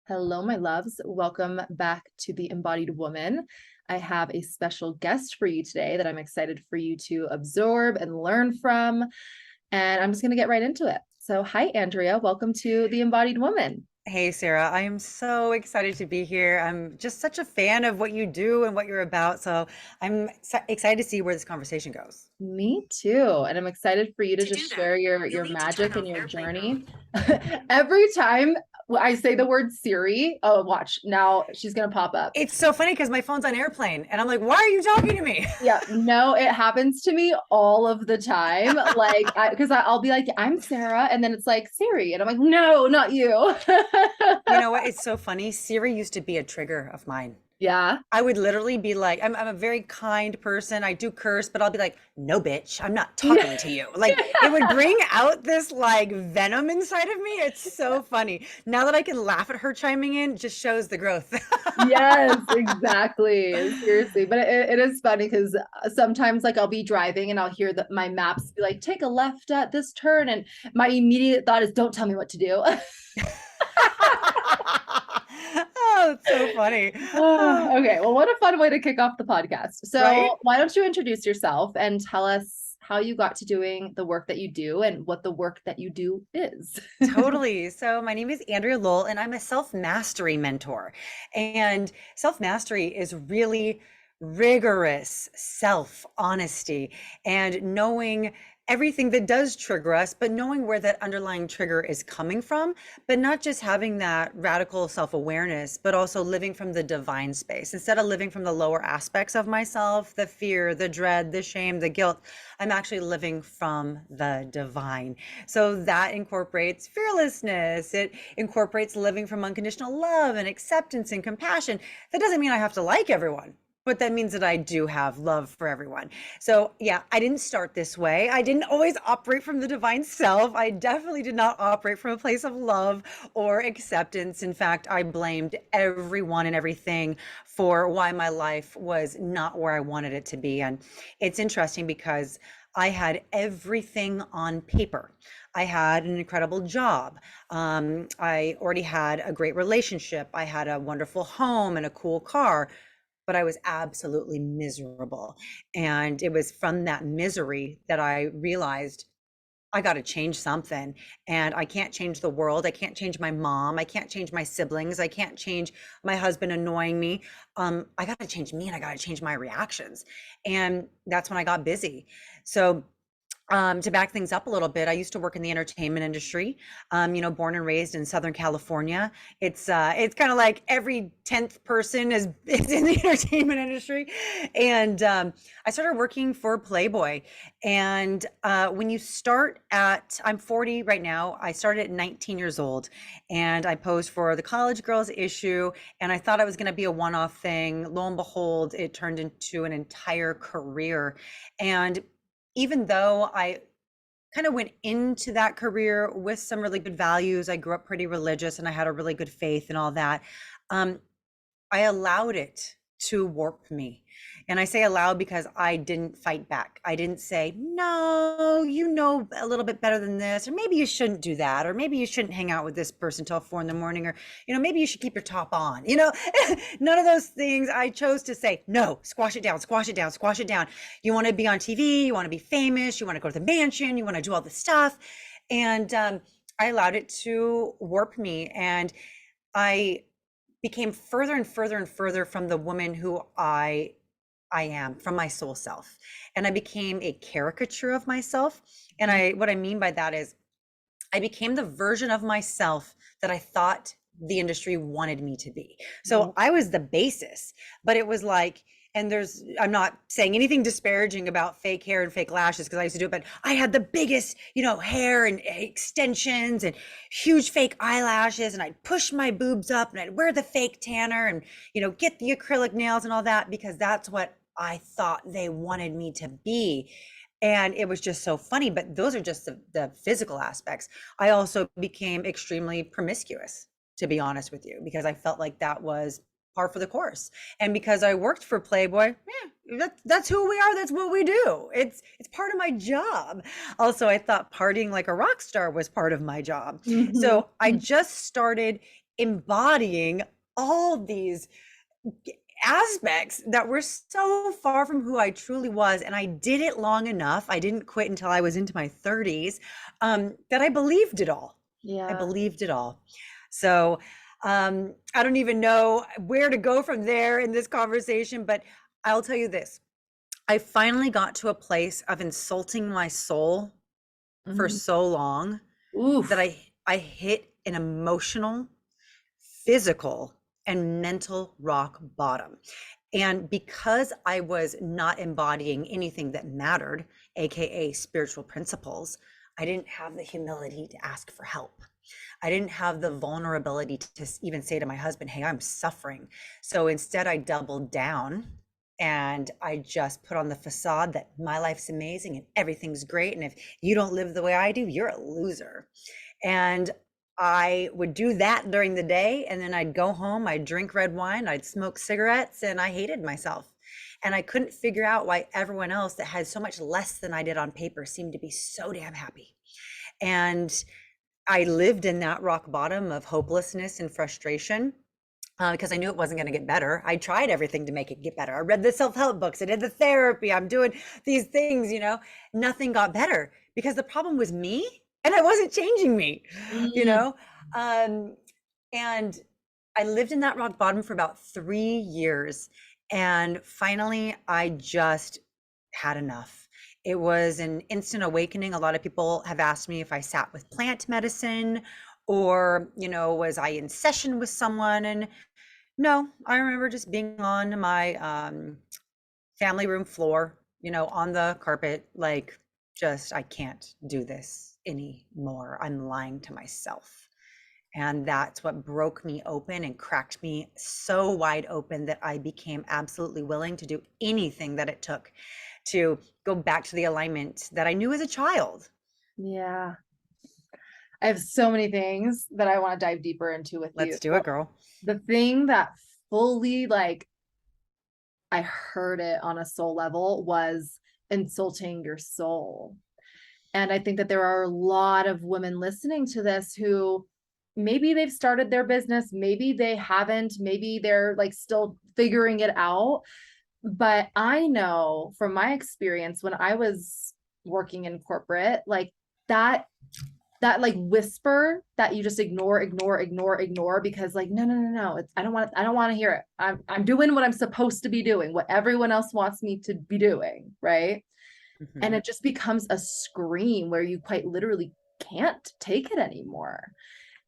Hello, my loves. Welcome back to the Embodied Woman. I have a special guest for you today that I'm excited for you to absorb and learn from. And I'm just going to get right into it. So, hi, Andrea. Welcome to the Embodied Woman. Hey Sarah, I am so excited to be here. I'm just such a fan of what you do and what you're about. So I'm excited to see where this conversation goes. Me too. And I'm excited for you to just share your magic and your journey. Every time I say the word Siri, oh, watch. Now she's going to pop up. It's so funny because my phone's on airplane and I'm like, why are you talking to me? Yeah, no, it happens to me all of the time. Like, because I'll be like, I'm Sarah, and then it's like Siri, and I'm like, no, not you. You know what? It's so funny. Siri used to be a trigger of mine. Yeah. I would literally be like, I'm a very kind person. I do curse, but I'll be like, no, bitch, I'm not talking to you. Like it would bring out this like venom inside of me. It's so funny. Now that I can laugh at her chiming in, just shows the growth. Yes, exactly. Seriously. But it is funny because sometimes like I'll be driving and I'll hear that my maps be like, take a left at this turn. And my immediate thought is, don't tell me what to do. Oh, it's so funny. Okay, well, what a fun way to kick off the podcast. Right? So, why don't you introduce yourself and tell us how you got to doing the work that you do and what the work that you do is? Totally. So, my name is Andrea Lowell, and I'm a self mastery mentor. And self mastery is really rigorous self honesty and knowing everything that does trigger us, but knowing where that underlying trigger is coming from, but not just having that radical self awareness, but also living from the divine space. Instead of living from the lower aspects of myself, the fear, the dread, the shame, the guilt, I'm actually living from the divine. So that incorporates fearlessness. It incorporates living from unconditional love and acceptance and compassion. That doesn't mean I have to like everyone, but that means that I do have love for everyone. So, yeah, I didn't start this way. I didn't always operate from the divine self. I definitely did not operate from a place of love or acceptance. In fact, I blamed everyone and everything for why my life was not where I wanted it to be. And it's interesting because I had everything on paper. I had an incredible job. I already had a great relationship. I had a wonderful home and a cool car, but I was absolutely miserable. And it was from that misery that I realized I got to change something. And I can't change the world. I can't change my mom. I can't change my siblings. I can't change my husband annoying me. I got to change me and I got to change my reactions. And that's when I got busy. So to back things up a little bit, I used to work in the entertainment industry. Born and raised in Southern California. It's kind of like every 10th person is in the entertainment industry. And I started working for Playboy. And when you start I'm 40 right now. I started at 19 years old, and I posed for the college girls issue. And I thought it was going to be a one-off thing. Lo and behold, it turned into an entire career. And even though I kind of went into that career with some really good values, I grew up pretty religious and I had a really good faith and all that. Um, I allowed it to warp me. And I say allow because I didn't fight back. I didn't say, no, you know a little bit better than this, or maybe you shouldn't do that, or maybe you shouldn't hang out with this person till 4 in the morning, or, maybe you should keep your top on. None of those things. I chose to say, no, squash it down, squash it down, squash it down. You want to be on TV, you want to be famous, you want to go to the mansion, you want to do all this stuff. And I allowed it to warp me. And I became further and further and further from the woman who I am, from my soul self. And I became a caricature of myself. And what I mean by that is I became the version of myself that I thought the industry wanted me to be. So I was the basis, but it was like, and I'm not saying anything disparaging about fake hair and fake lashes because I used to do it, but I had the biggest, hair and extensions and huge fake eyelashes, and I'd push my boobs up and I'd wear the fake tanner and, get the acrylic nails and all that because that's what I thought they wanted me to be. And it was just so funny, but those are just the physical aspects. I also became extremely promiscuous, to be honest with you, because I felt like that was par for the course. And because I worked for Playboy, that's who we are. That's what we do. It's part of my job. Also, I thought partying like a rock star was part of my job. So I just started embodying all these aspects that were so far from who I truly was. And I did it long enough. I didn't quit until I was into my 30s, that I believed it all. I Yeah. believed it all. So I don't even know where to go from there in this conversation, but I'll tell you this. I finally got to a place of insulting my soul for Mhm. so long that Oof. I hit an emotional, physical, and mental rock bottom. And because I was not embodying anything that mattered, AKA spiritual principles, I didn't have the humility to ask for help. I didn't have the vulnerability to even say to my husband, hey, I'm suffering. So instead, I doubled down and I just put on the facade that my life's amazing and everything's great. And if you don't live the way I do, you're a loser. And I would do that during the day. And then I'd go home, I'd drink red wine, I'd smoke cigarettes, and I hated myself. And I couldn't figure out why everyone else that had so much less than I did on paper seemed to be so damn happy. And I lived in that rock bottom of hopelessness and frustration, because I knew it wasn't going to get better. I tried everything to make it get better. I read the self-help books. I did the therapy. I'm doing these things, nothing got better because the problem was me and I wasn't changing me, you Mm. know? Um, and I lived in that rock bottom for about 3 years. And finally, I just had enough. It was an instant awakening. A lot of people have asked me if I sat with plant medicine or, was I in session with someone? And no, I remember just being on my family room floor, on the carpet, like, just, I can't do this anymore. I'm lying to myself. And that's what broke me open and cracked me so wide open that I became absolutely willing to do anything that it took to go back to the alignment that I knew as a child. Yeah. I have so many things that I want to dive deeper into with you. Let's do So it, girl. the thing that fully like I heard it on a soul level was insulting your soul. And I think that there are a lot of women listening to this who maybe they've started their business, maybe they haven't, maybe they're like still figuring it out. But I know from my experience when I was working in corporate, like that that like whisper that you just ignore because like no, it's I don't want to hear it. I'm doing what I'm supposed to be doing, what everyone else wants me to be doing, right? And Mhm. it just becomes a scream where you quite literally can't take it anymore.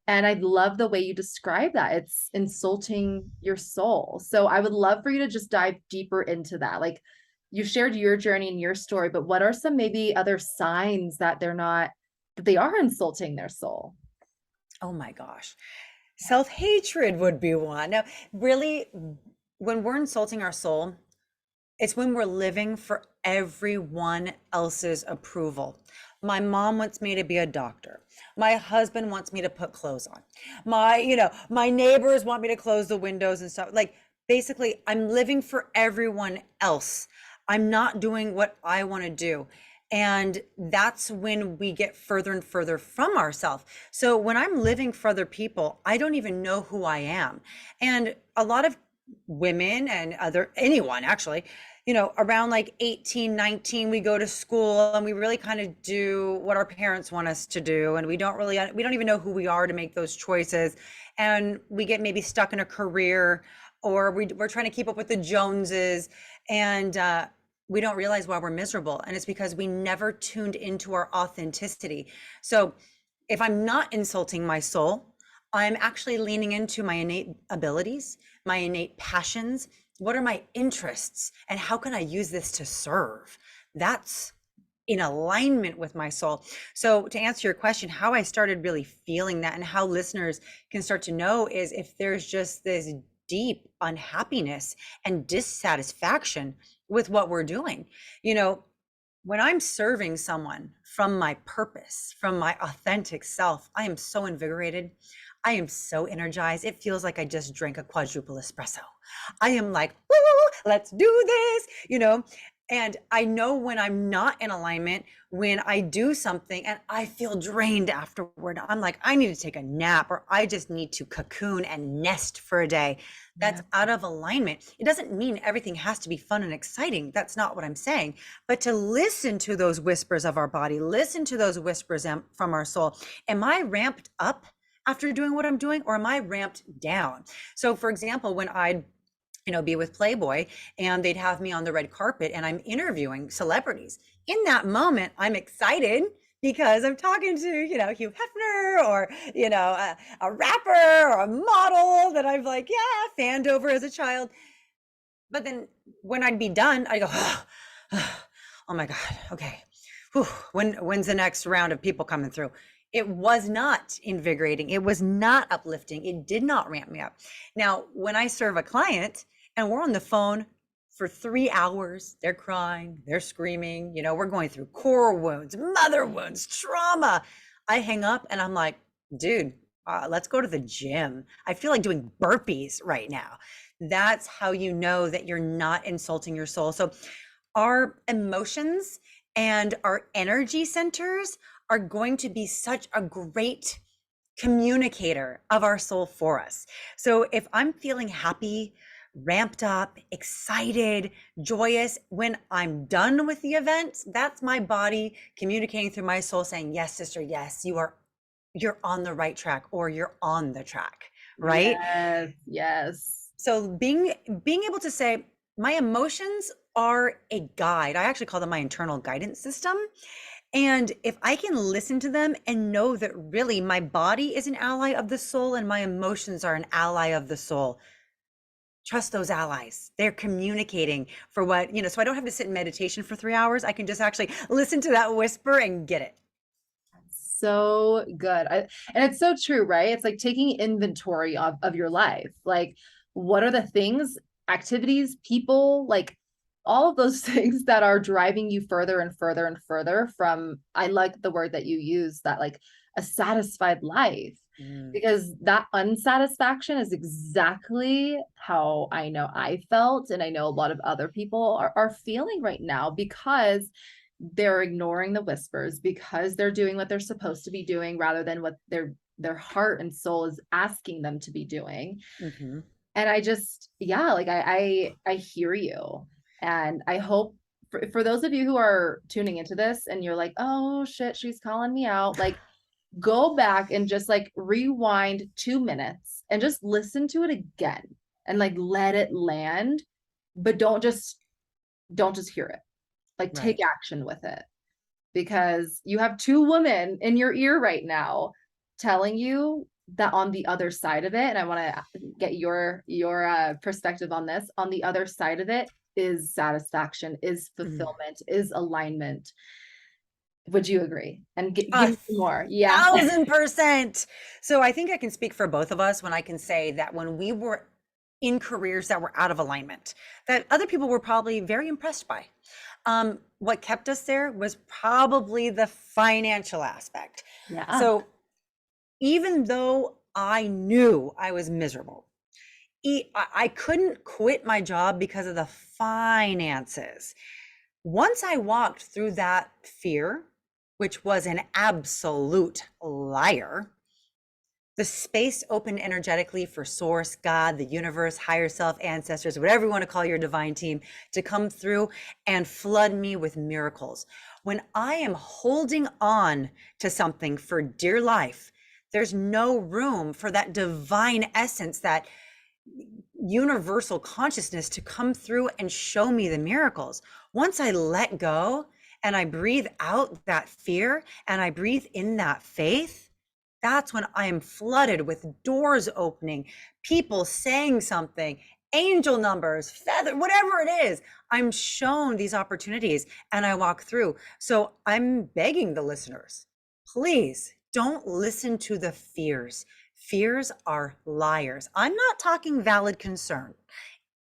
And I love the way you describe that. It's insulting your soul. So I would love for you to just dive deeper into that. Like you shared your journey and your story, but what are some maybe other signs that that they are insulting their soul? Oh my gosh. Self-hatred would be one. Now, really, when we're insulting our soul, it's when we're living for everyone else's approval. My mom wants me to be a doctor. My husband wants me to put clothes on. My neighbors want me to close the windows and stuff. Like, basically, I'm living for everyone else. I'm not doing what I want to do. And that's when we get further and further from ourselves. So when I'm living for other people, I don't even know who I am. And a lot of women and anyone actually, around like 18, 19, we go to school and we really kind of do what our parents want us to do. And we don't even know who we are to make those choices. And we get maybe stuck in a career or we're trying to keep up with the Joneses. And we don't realize why we're miserable. And it's because we never tuned into our authenticity. So if I'm not insulting my soul, I'm actually leaning into my innate abilities, my innate passions. What are my interests? And how can I use this to serve? That's in alignment with my soul. So, to answer your question, how I started really feeling that and how listeners can start to know is if there's just this deep unhappiness and dissatisfaction with what we're doing. You know, when I'm serving someone from my purpose, from my authentic self, I am so invigorated. I am so energized. It feels like I just drank a quadruple espresso. I am like, woo, let's do this, And I know when I'm not in alignment, when I do something and I feel drained afterward, I'm like, I need to take a nap, or I just need to cocoon and nest for a day. That's Yeah. out of alignment. It doesn't mean everything has to be fun and exciting. That's not what I'm saying. But to listen to those whispers of our body, listen to those whispers from our soul. Am I ramped up after doing what I'm doing, or am I ramped down? So, for example, when I'd be with Playboy and they'd have me on the red carpet and I'm interviewing celebrities. In that moment, I'm excited because I'm talking to, Hugh Hefner, or, a rapper or a model that I've like, yeah, fanned over as a child. But then when I'd be done, I go, oh my God, okay. Whew, when's the next round of people coming through? It was not invigorating. It was not uplifting. It did not ramp me up. Now, when I serve a client and we're on the phone for 3 hours, they're crying, they're screaming, we're going through core wounds, mother wounds, trauma. I hang up and I'm like, dude, let's go to the gym. I feel like doing burpees right now. That's how you know that you're not insulting your soul. So our emotions and our energy centers are going to be such a great communicator of our soul for us. So if I'm feeling happy, ramped up, excited, joyous, when I'm done with the event, that's my body communicating through my soul saying, yes, sister, yes, you're on the right track, or you're on the track, right? Yes, yes. So being able to say, my emotions are a guide. I actually call them my internal guidance system. And if I can listen to them and know that really my body is an ally of the soul and my emotions are an ally of the soul, trust those allies. They're communicating for what, so I don't have to sit in meditation for 3 hours. I can just actually listen to that whisper and get it. So good. And it's so true, right? It's like taking inventory of your life. Like, what are the things, activities, people, like all of those things that are driving you further and further and further from, I like the word that you use, that like a satisfied life. Because that unsatisfaction is exactly how I know I felt. And I know a lot of other people are feeling right now, because they're ignoring the whispers, because they're doing what they're supposed to be doing rather than what their heart and soul is asking them to be doing. Mm-hmm. And I just, yeah, like I hear you. And I hope for those of you who are tuning into this and you're like, oh shit, she's calling me out, like go back and just like rewind 2 minutes and just listen to it again and like let it land, but don't just hear it. Like take Right. action with it, because you have two women in your ear right now telling you that on the other side of it, and I want to get your perspective on this, on the other side of it is satisfaction, is fulfillment, is alignment. Would you agree? And give A me more. Yeah. 1,000%. So I think I can speak for both of us when I can say that when we were in careers that were out of alignment, that other people were probably very impressed by. What kept us there was probably the financial aspect. Yeah. So even though I knew I was miserable, I couldn't quit my job because of the finances. Once I walked through that fear, which was an absolute liar, the space opened energetically for source, God, the universe, higher self, ancestors, whatever you want to call your divine team, to come through and flood me with miracles. When I am holding on to something for dear life, there's no room for that divine essence, that universal consciousness to come through and show me the miracles. Once I let go and I breathe out that fear and I breathe in that faith, that's when I am flooded with doors opening, people saying something, angel numbers, feather, whatever it is. I'm shown these opportunities and I walk through. So I'm begging the listeners, please don't listen to the fears. Fears are liars. I'm not talking valid concern.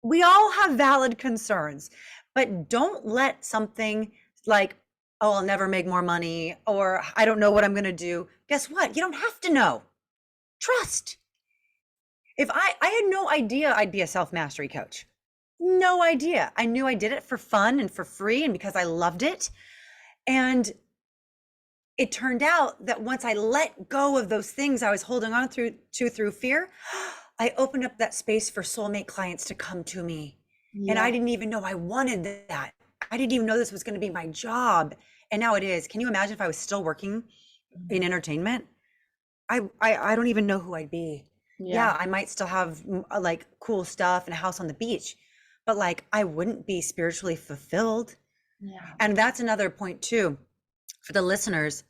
We all have valid concerns, but don't let something like, oh, I'll never make more money, or I don't know what I'm going to do. Guess what? You don't have to know. Trust. If I had no idea I'd be a self-mastery coach. No idea. I knew I did it for fun and for free and because I loved it. And it turned out that once I let go of those things I was holding on through fear, I opened up that space for soulmate clients to come to me. And Yeah. I didn't even know I wanted that. I didn't even know this was going to be my job. And now it is. Can you imagine if I was still working in entertainment? I don't even know who I'd be. Yeah. Yeah, I might still have like cool stuff and a house on the beach, but like I wouldn't be spiritually fulfilled. Yeah. And that's another point too for the listeners.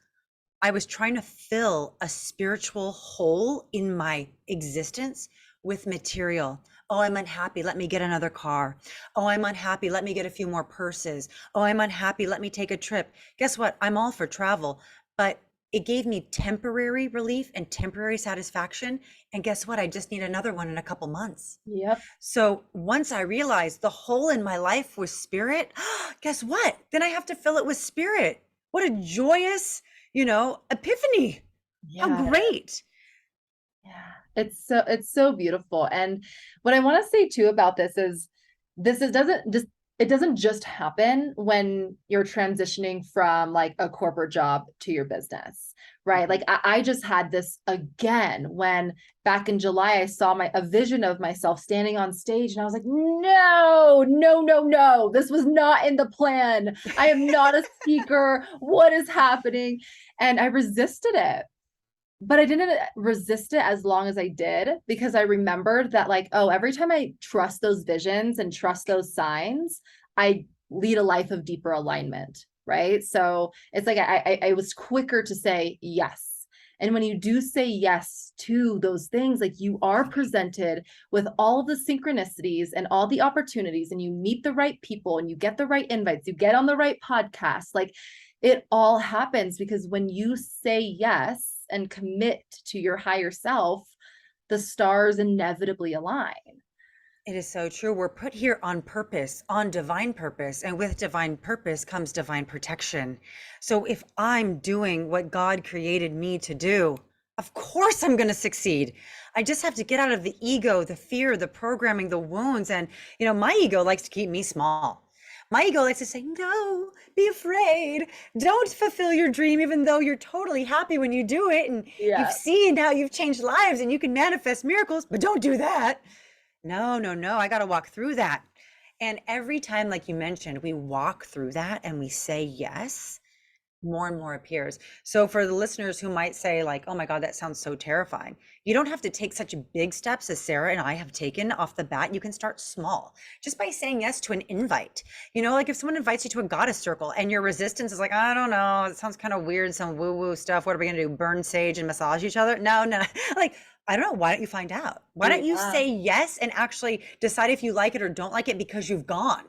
I was trying to fill a spiritual hole in my existence with material. Oh, I'm unhappy. Let me get another car. Oh, I'm unhappy. Let me get a few more purses. Oh, I'm unhappy. Let me take a trip. Guess what? I'm all for travel, but it gave me temporary relief and temporary satisfaction. And guess what? I just need another one in a couple months. Yep. So once I realized the hole in my life was spirit, guess what? Then I have to fill it with spirit. What a joyous, epiphany. How Yeah. great. Yeah, it's so beautiful. And what I want to say too about this is doesn't just happen when you're transitioning from like a corporate job to your business, right? Like I just had this again when back in July I saw a vision of myself standing on stage and I was like, no, no, no, no, this was not in the plan. I am not a speaker. What is happening? And I resisted it, but I didn't resist it as long as I did because I remembered that, like, oh, every time I trust those visions and trust those signs, I lead a life of deeper alignment, right? So it's like I was quicker to say yes. And when you do say yes to those things, like you are presented with all the synchronicities and all the opportunities, and you meet the right people and you get the right invites, you get on the right podcast, like it all happens because when you say yes and commit to your higher self, the stars inevitably align. It is so true. We're put here on purpose, on divine purpose, and with divine purpose comes divine protection. So if I'm doing what God created me to do, of course I'm going to succeed. I just have to get out of the ego, the fear, the programming, the wounds. And, my ego likes to keep me small. My ego likes to say, no, be afraid. Don't fulfill your dream, even though you're totally happy when you do it. And you've Yeah. seen how you've changed lives and you can manifest miracles, but don't do that. No, no, no. I got to walk through that. And every time, like you mentioned, we walk through that and we say yes, more and more appears. So for the listeners who might say like, oh my God, that sounds so terrifying. You don't have to take such big steps as Sarah and I have taken off the bat. You can start small just by saying yes to an invite. Like if someone invites you to a goddess circle and your resistance is like, I don't know, it sounds kind of weird, some woo woo stuff. What are we going to do? Burn sage and massage each other? No, no. Like, I don't know. Why don't you find out? Why don't you Yeah. say yes and actually decide if you like it or don't like it because you've gone?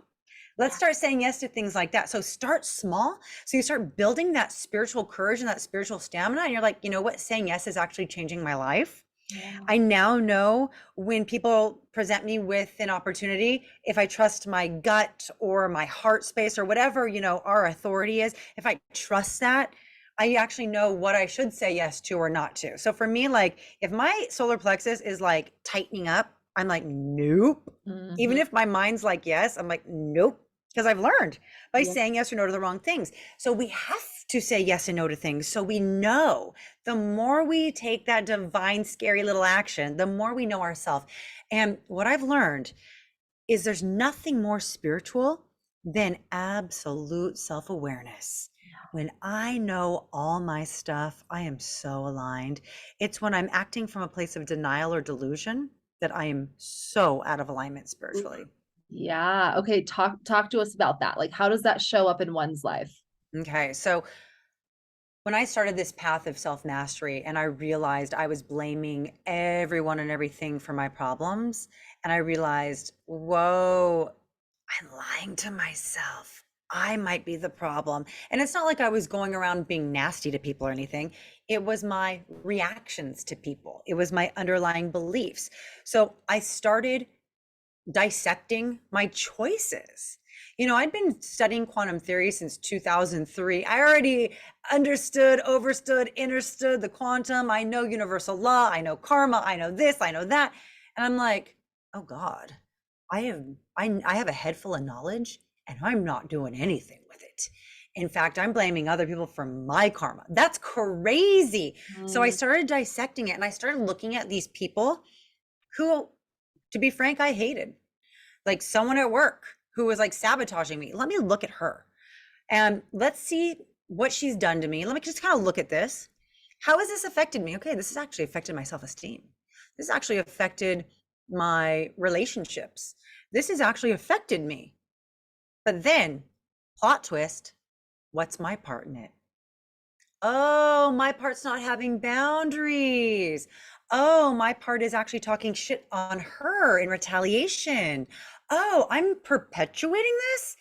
Let's start saying yes to things like that. So start small. So you start building that spiritual courage and that spiritual stamina. And you're like, you know what? Saying yes is actually changing my life. Yeah. I now know when people present me with an opportunity, if I trust my gut or my heart space or whatever, our authority is, if I trust that, I actually know what I should say yes to or not to. So for me, like if my solar plexus is like tightening up, I'm like, nope. Even if my mind's like, yes, I'm like, nope. Because I've learned by saying yes or no to the wrong things. So we have to say yes and no to things. So we know the more we take that divine, scary little action, the more we know ourselves. And what I've learned is there's nothing more spiritual than absolute self-awareness. When I know all my stuff, I am so aligned. It's when I'm acting from a place of denial or delusion that I am so out of alignment spiritually. Yeah. Okay. Talk to us about that. Like, how does that show up in one's life? Okay. So when I started this path of self mastery and I realized I was blaming everyone and everything for my problems, and I realized, whoa, I'm lying to myself. I might be the problem. And it's not like I was going around being nasty to people or anything. It was my reactions to people, it was my underlying beliefs. So I started dissecting my choices. I'd been studying quantum theory since 2003. I already understood, understood the quantum. I know universal law, I know karma, I know this, I know that. And I'm like, oh God, I have a head full of knowledge and I'm not doing anything with it. In fact, I'm blaming other people for my karma. That's crazy. So I Mm, started dissecting it and I started looking at these people who, to be frank, I hated. Like someone at work who was like sabotaging me. Let me look at her and let's see what she's done to me. Let me just kind of look at this. How has this affected me? Okay, this has actually affected my self-esteem. This has actually affected my relationships. This has actually affected me. But then, plot twist, what's my part in it? Oh, my part's not having boundaries. Oh, my part is actually talking shit on her in retaliation. Oh, I'm perpetuating this?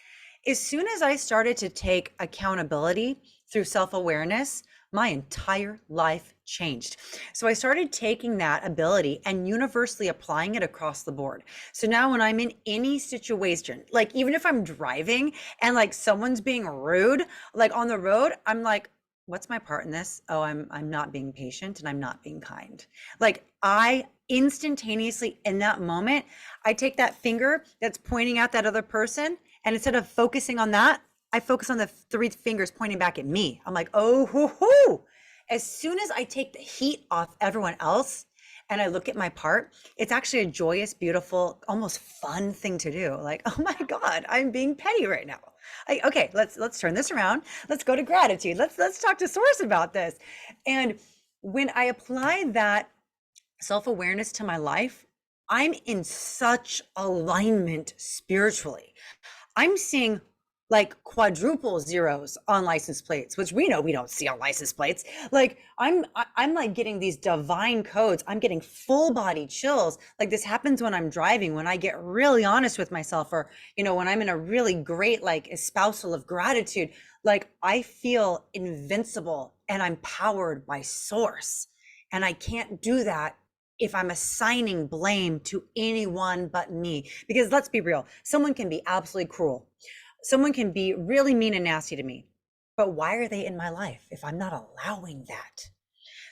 As soon as I started to take accountability through self-awareness, my entire life changed. So I started taking that ability and universally applying it across the board. So now when I'm in any situation, like even if I'm driving and like someone's being rude, like on the road, I'm like, what's my part in this? Oh, I'm not being patient and I'm not being kind. Like I instantaneously in that moment, I take that finger that's pointing at that other person and instead of focusing on that, I focus on the three fingers pointing back at me. I'm like, oh, hoo, hoo. As soon as I take the heat off everyone else and I look at my part, it's actually a joyous, beautiful, almost fun thing to do. Like, oh my God, I'm being petty right now. Okay, let's turn this around. Let's go to gratitude. Let's talk to source about this. And when I apply that self-awareness to my life, I'm in such alignment spiritually. I'm seeing like quadruple zeros on license plates, which we know we don't see on license plates. Like I'm like getting these divine codes. I'm getting full body chills. Like this happens when I'm driving, when I get really honest with myself, or when I'm in a really great like espousal of gratitude, like I feel invincible and I'm powered by source. And I can't do that if I'm assigning blame to anyone but me. Because let's be real, someone can be absolutely cruel. Someone can be really mean and nasty to me. But why are they in my life if I'm not allowing that?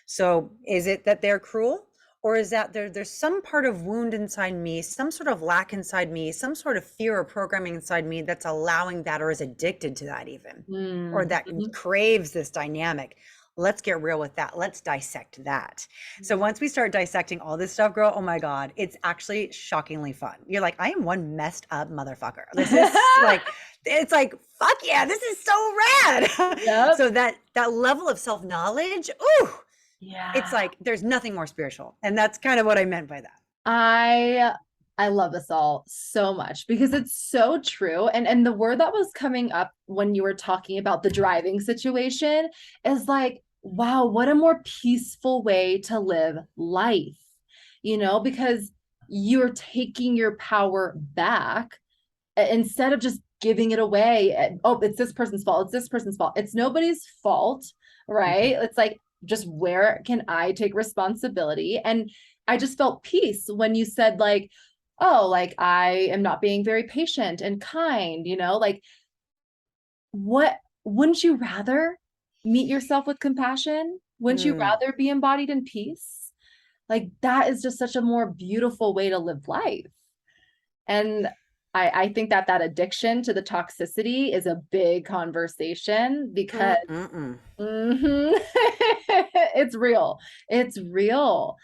So is it that they're cruel? Or is that there's some part of wound inside me, some sort of lack inside me, some sort of fear or programming inside me that's allowing that or is addicted to that even, or mm, that mhm. craves this dynamic? Let's get real with that. Let's dissect that. So once we start dissecting all this stuff, girl, oh my God, it's actually shockingly fun. You're like, I am one messed up motherfucker. This is like, it's like, fuck yeah, this is so rad. Yep. So that level of self-knowledge, ooh, it's Yeah. like there's nothing more spiritual. And that's kind of what I meant by that. I I love this all so much because it's so true. And the word that was coming up when you were talking about the driving situation is like, wow, what a more peaceful way to live life. Because you're taking your power back instead of just giving it away. Oh, it's this person's fault. It's this person's fault. It's nobody's fault, right? Mhm. It's like, just where can I take responsibility? And I just felt peace when you said, like, oh, like I am not being very patient and kind, like what wouldn't you rather meet yourself with compassion? Wouldn't you Mm, rather be embodied in peace? Like that is just such a more beautiful way to live life. And I think that addiction to the toxicity is a big conversation because mhm, it's real. It's real.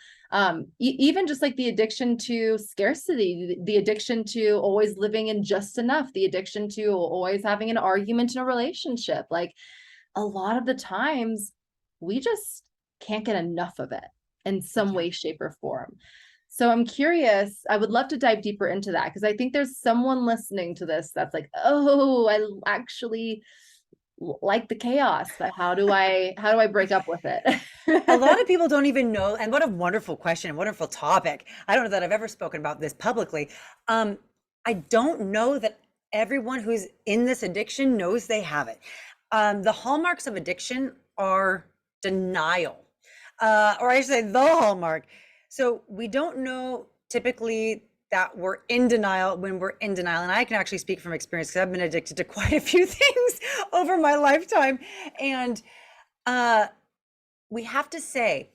Even just like the addiction to scarcity, the addiction to always living in just enough, the addiction to always having an argument in a relationship. Like a lot of the times, we just can't get enough of it in some yeah. way, shape, or form. So I'm curious, I would love to dive deeper into that because I think there's someone listening to this that's like, oh, I actually like the chaos, but how do I break up with A lot it? of people don't even know, and what a wonderful question, wonderful topic. I don't know that I've ever spoken about this publicly. Um, I don't know that everyone who's in this addiction knows they have it. The hallmarks of addiction are denial, or I should say the hallmark. So we don't know typically that we're in denial when we're in denial. And I can actually speak from experience because I've been addicted to quite a few things over my lifetime. And uh, we have to say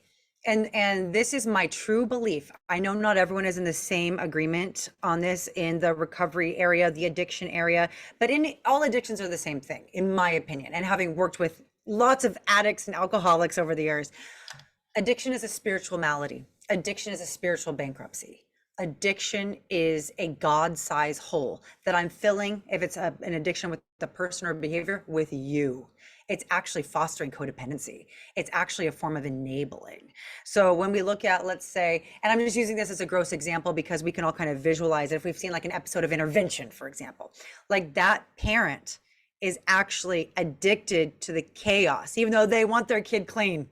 And this is my true belief. I know not everyone is in the same agreement on this in the recovery area, the addiction area, but in all addictions are the same thing, in my opinion. And having worked with lots of addicts and alcoholics over the years, addiction is a spiritual malady. Addiction is a spiritual bankruptcy. Addiction is a God-sized hole that I'm filling, if it's an addiction with the person or behavior, with you. It's actually fostering codependency. It's actually a form of enabling. So when we look at, let's say, and I'm just using this as a gross example because we can all kind of visualize it. If we've seen like an episode of Intervention, for example, like that parent is actually addicted to the chaos, even though they want their kid clean,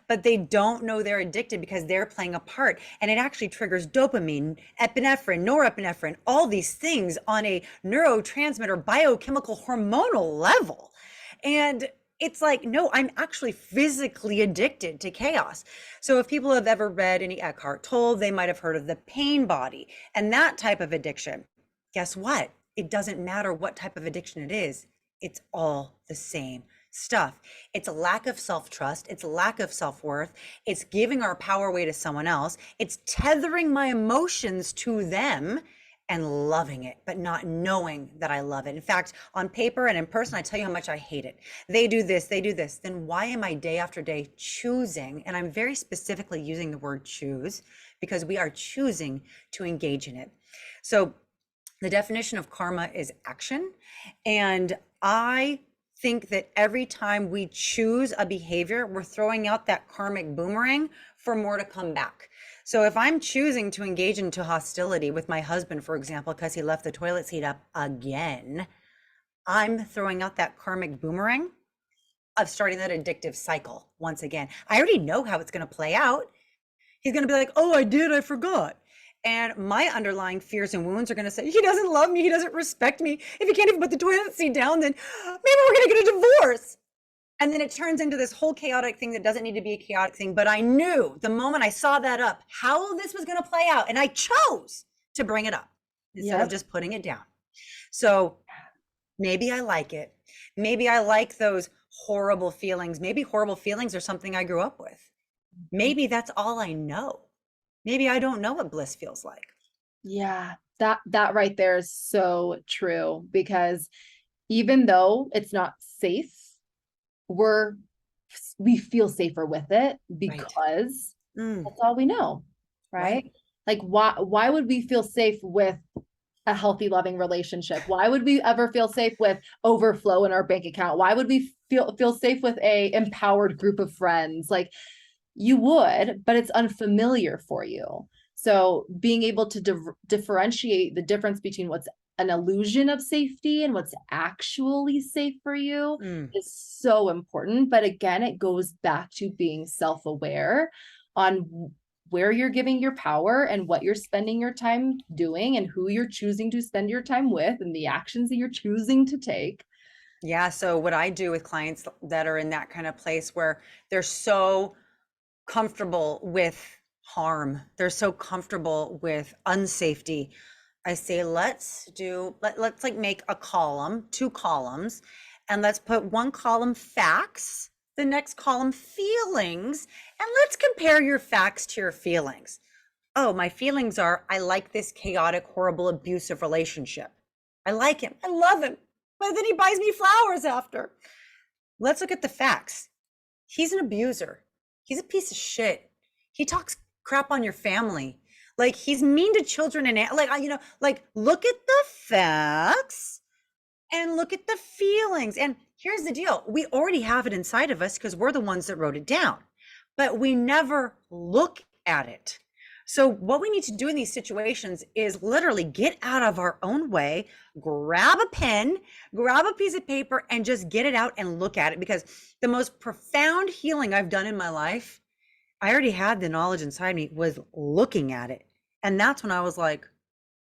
but they don't know they're addicted because they're playing a part. And it actually triggers dopamine, epinephrine, norepinephrine, all these things on a neurotransmitter, biochemical, hormonal level. And it's like, no, I'm actually physically addicted to chaos. So if people have ever read any Eckhart Tolle, they might have heard of the pain body and that type of addiction. Guess what? It doesn't matter what type of addiction it is. It's all the same stuff. It's a lack of self-trust. It's a lack of self-worth. It's giving our power away to someone else. It's tethering my emotions to them and loving it, but not knowing that I love it. In fact, on paper and in person, I tell you how much I hate it. They do this, they do this. Then why am I day after day choosing? And I'm very specifically using the word choose because we are choosing to engage in it. So the definition of karma is action. And I think that every time we choose a behavior, we're throwing out that karmic boomerang for more to come back. So if I'm choosing to engage into hostility with my husband, for example, because he left the toilet seat up again, I'm throwing out that karmic boomerang of starting that addictive cycle once again. I already know how it's going to play out. He's going to be like, oh, I forgot. And my underlying fears and wounds are going to say, he doesn't love me. He doesn't respect me. If he can't even put the toilet seat down, then maybe we're going to get a divorce. And then it turns into this whole chaotic thing that doesn't need to be a chaotic thing. But I knew the moment I saw that up, how this was going to play out. And I chose to bring it up instead of just putting it down. So maybe I like it. Maybe I like those horrible feelings. Maybe horrible feelings are something I grew up with. Maybe that's all I know. Maybe I don't know what bliss feels like. Yeah, that right there is so true, because even though it's not safe, we feel safer with it because that's all we know, right? Like why would we feel safe with a healthy, loving relationship? Why would we ever feel safe with overflow in our bank account? Why would we feel safe with a empowered group of friends? Like, you would, but it's unfamiliar for you. So being able to differentiate the difference between what's an illusion of safety and what's actually safe for you is so important. But again, it goes back to being self-aware on where you're giving your power and what you're spending your time doing and who you're choosing to spend your time with and the actions that you're choosing to take. Yeah. So what I do with clients that are in that kind of place where they're so comfortable with harm, they're so comfortable with unsafety, I say, let's like make a column, 2 columns, and let's put one column facts, the next column feelings, and let's compare your facts to your feelings. Oh, my feelings are, I like this chaotic, horrible, abusive relationship. I like him. I love him. But then he buys me flowers after. Let's look at the facts. He's an abuser. He's a piece of shit. He talks crap on your family. Like, he's mean to children and look at the facts and look at the feelings. And here's the deal. We already have it inside of us because we're the ones that wrote it down, but we never look at it. So what we need to do in these situations is literally get out of our own way, grab a pen, grab a piece of paper, and just get it out and look at it. Because the most profound healing I've done in my life, I already had the knowledge inside me, was looking at it. And that's when I was like,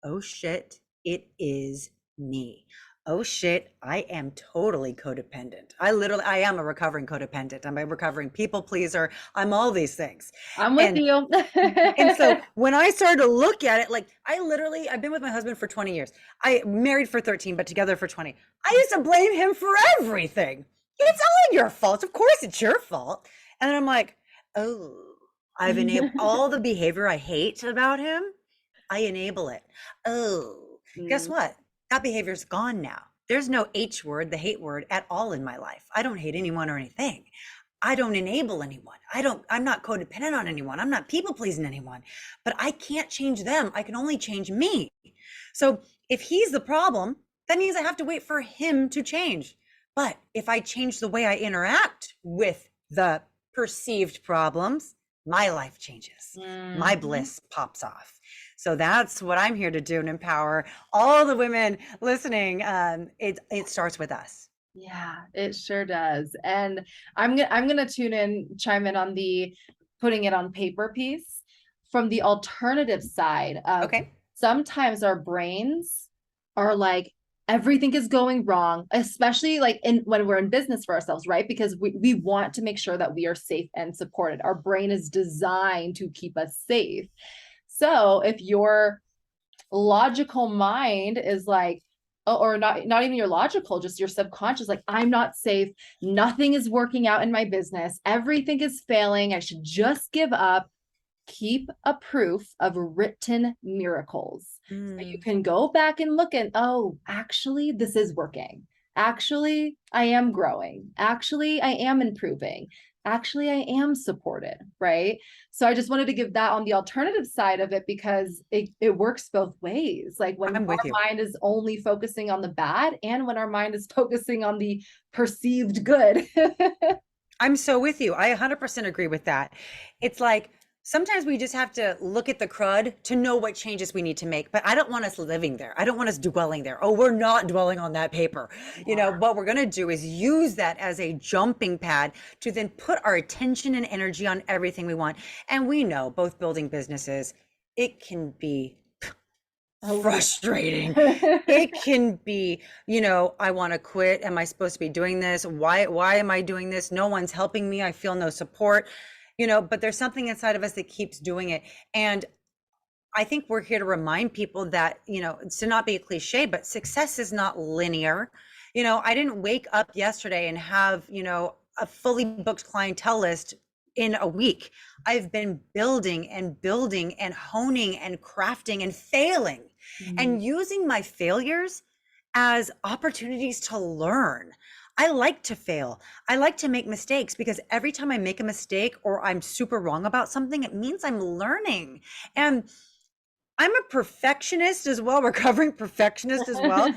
oh shit, it is me. Oh shit, I am totally codependent. I am a recovering codependent. I'm a recovering people pleaser. I'm all these things. I'm with you. And so when I started to look at it, like I've been with my husband for 20 years. I married for 13, but together for 20. I used to blame him for everything. It's all your fault. Of course it's your fault. And then I'm like, oh, I've enabled all the behavior I hate about him. I enable it. Oh, guess Mm. what? That behavior's gone now. There's no H word, the hate word at all in my life. I don't hate anyone or anything. I don't enable anyone. I'm not codependent on anyone. I'm not people pleasing anyone, but I can't change them. I can only change me. So if he's the problem, that means I have to wait for him to change. But if I change the way I interact with the perceived problems, my life changes. My Mhm. bliss pops off. So that's what I'm here to do and empower all the women listening. It starts with us. Yeah, it sure does. And I'm gonna chime in on the putting it on paper piece from the alternative side of Okay. sometimes our brains are like everything is going wrong, especially like in when we're in business for ourselves, right? Because we want to make sure that we are safe and supported. Our brain is designed to keep us safe. So if your logical mind is like, or not even your logical, just your subconscious, like, I'm not safe, nothing is working out in my business, everything is failing, I should just give up. Keep a proof of written miracles. So you can go back and look at, oh, actually, this is working. Actually, I am growing. Actually, I am improving. Actually, I am supported, right? So I just wanted to give that on the alternative side of it because it works both ways. Like when I'm with you. our mind is only focusing on the bad and when our mind is focusing on the perceived good. I'm so with you. I 100% agree with that. It's like sometimes we just have to look at the crud to know what changes we need to make. But I don't want us living there. I don't want us dwelling there. Oh, we're not dwelling on that paper. What we're going to do is use that as a jumping pad to then put our attention and energy on everything we want. And we know both building businesses, it can be frustrating. It can be, I want to quit. Am I supposed to be doing this? Why am I doing this? No one's helping me. I feel no support, but there's something inside of us that keeps doing it. And I think we're here to remind people that, to not be a cliche, but success is not linear. I didn't wake up yesterday and have, a fully booked clientele list in a week. I've been building and building and honing and crafting and failing and using my failures as opportunities to learn. I like to fail. I like to make mistakes because every time I make a mistake or I'm super wrong about something, it means I'm learning. And I'm a perfectionist as well, recovering perfectionist as well.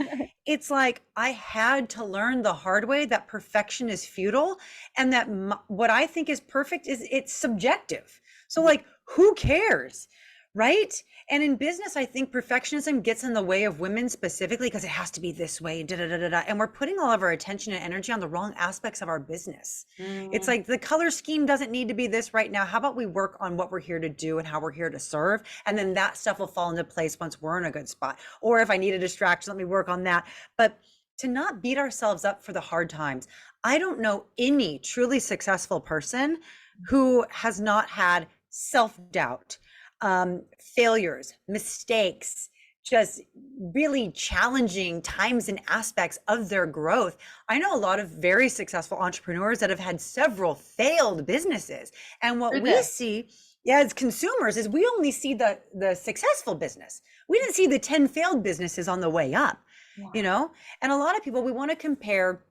It's like I had to learn the hard way that perfection is futile and that what I think is perfect is it's subjective. So like, who cares? Right? And in business, I think perfectionism gets in the way of women specifically because it has to be this way, da, da, da, da, da. And we're putting all of our attention and energy on the wrong aspects of our business. It's like the color scheme doesn't need to be this right now. How about we work on what we're here to do and how we're here to serve? And then that stuff will fall into place once we're in a good spot. Or if I need a distraction, let me work on that. But to not beat ourselves up for the hard times. I don't know any truly successful person who has not had self-doubt, failures, mistakes, just really challenging times and aspects of their growth. I know a lot of very successful entrepreneurs that have had several failed businesses. And what we see as consumers is we only see the successful business. We didn't see the 10 failed businesses on the way up, And a lot of people, we want to compare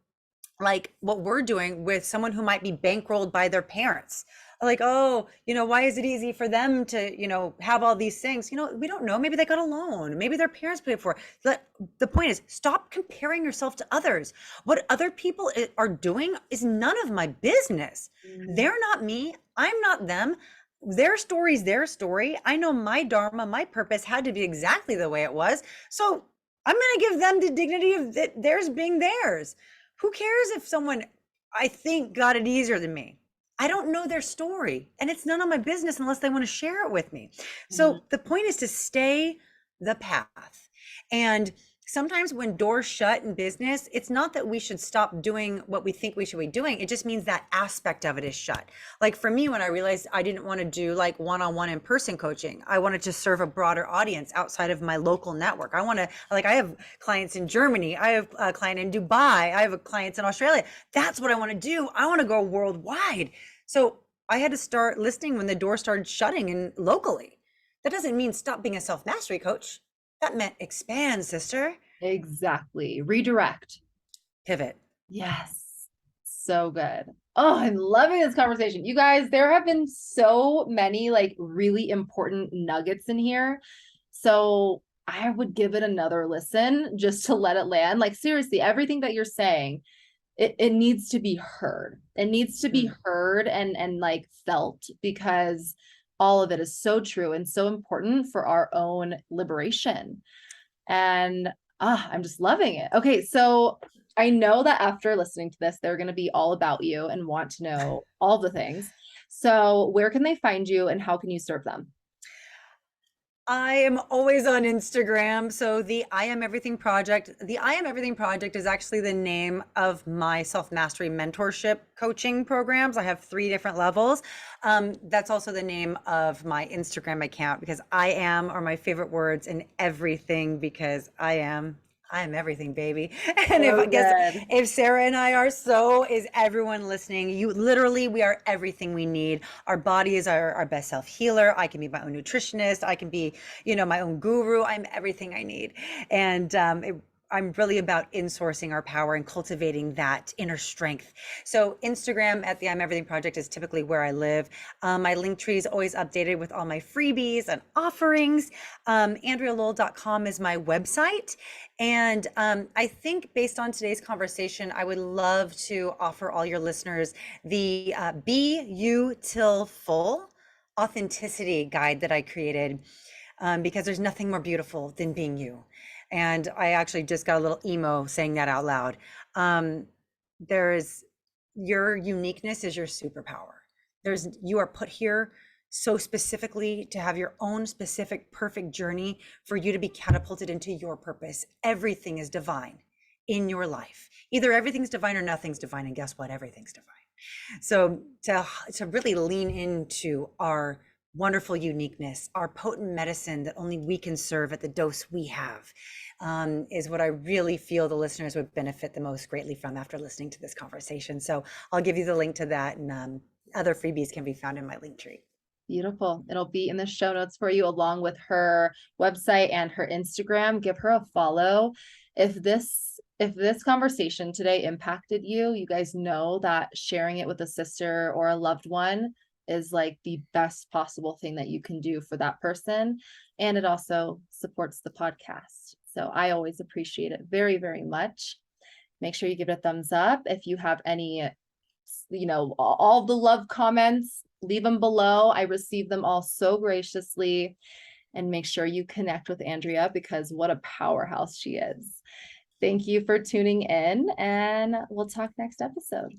like what we're doing with someone who might be bankrolled by their parents. Like, oh, why is it easy for them to, have all these things? We don't know. Maybe they got a loan. Maybe their parents paid for it. The point is, stop comparing yourself to others. What other people are doing is none of my business. They're not me. I'm not them. Their story's their story. I know my dharma, my purpose had to be exactly the way it was. So I'm going to give them the dignity of theirs being theirs. Who cares if someone I think got it easier than me? I don't know their story and it's none of my business unless they want to share it with me. So the point is to stay the path. And sometimes when doors shut in business, it's not that we should stop doing what we think we should be doing. It just means that aspect of it is shut. Like for me, when I realized I didn't want to do like one-on-one in-person coaching, I wanted to serve a broader audience outside of my local network. I have clients in Germany. I have a client in Dubai. I have clients in Australia. That's what I want to do. I want to go worldwide. So I had to start listening when the door started shutting and locally. That doesn't mean stop being a self-mastery coach. That meant expand, sister. Exactly. Redirect. Pivot. Yes. So good. Oh, I'm loving this conversation. You guys, there have been so many like really important nuggets in here. So I would give it another listen just to let it land. Like, seriously, everything that you're saying, it needs to be heard. It needs to be Mm. heard and like felt, because all of it is so true and so important for our own liberation. And I'm just loving it. Okay, so I know that after listening to this, they're going to be all about you and want to know all the things. So where can they find you and how can you serve them? I am always on Instagram. So the I Am Everything Project, the I Am Everything Project is actually the name of my self-mastery mentorship coaching programs. I have 3 different levels. That's also the name of my Instagram account, because I am are my favorite words in everything, because I am everything, baby. And if So I guess good. if Sarah and I are, so is everyone listening. You literally, we are everything we need. Our body is our best self healer. I can be my own nutritionist. I can be, my own guru. I'm everything I need. And I'm really about insourcing our power and cultivating that inner strength. So Instagram at the I'm Everything Project is typically where I live. My link tree is always updated with all my freebies and offerings. AndreaLowell.com is my website. And I think based on today's conversation, I would love to offer all your listeners the Be You Till Full authenticity guide that I created, because there's nothing more beautiful than being you. And I actually just got a little emo saying that out loud. Um, there's Your uniqueness is your superpower. You are put here so specifically to have your own specific perfect journey for you to be catapulted into your purpose. Everything is divine in your life. Either everything's divine or nothing's divine, and guess what? Everything's divine. So to really lean into our wonderful uniqueness, our potent medicine that only we can serve at the dose we have, is what I really feel the listeners would benefit the most greatly from after listening to this conversation. So I'll give you the link to that, and other freebies can be found in my link tree. Beautiful. It'll be in the show notes for you, along with her website and her Instagram. Give her a follow. If this conversation today impacted you, you guys know that sharing it with a sister or a loved one is like the best possible thing that you can do for that person. And it also supports the podcast. So I always appreciate it very, very much. Make sure you give it a thumbs up. If you have any, all the love comments, leave them below. I receive them all so graciously. And make sure you connect with Andrea, because what a powerhouse she is. Thank you for tuning in, and we'll talk next episode.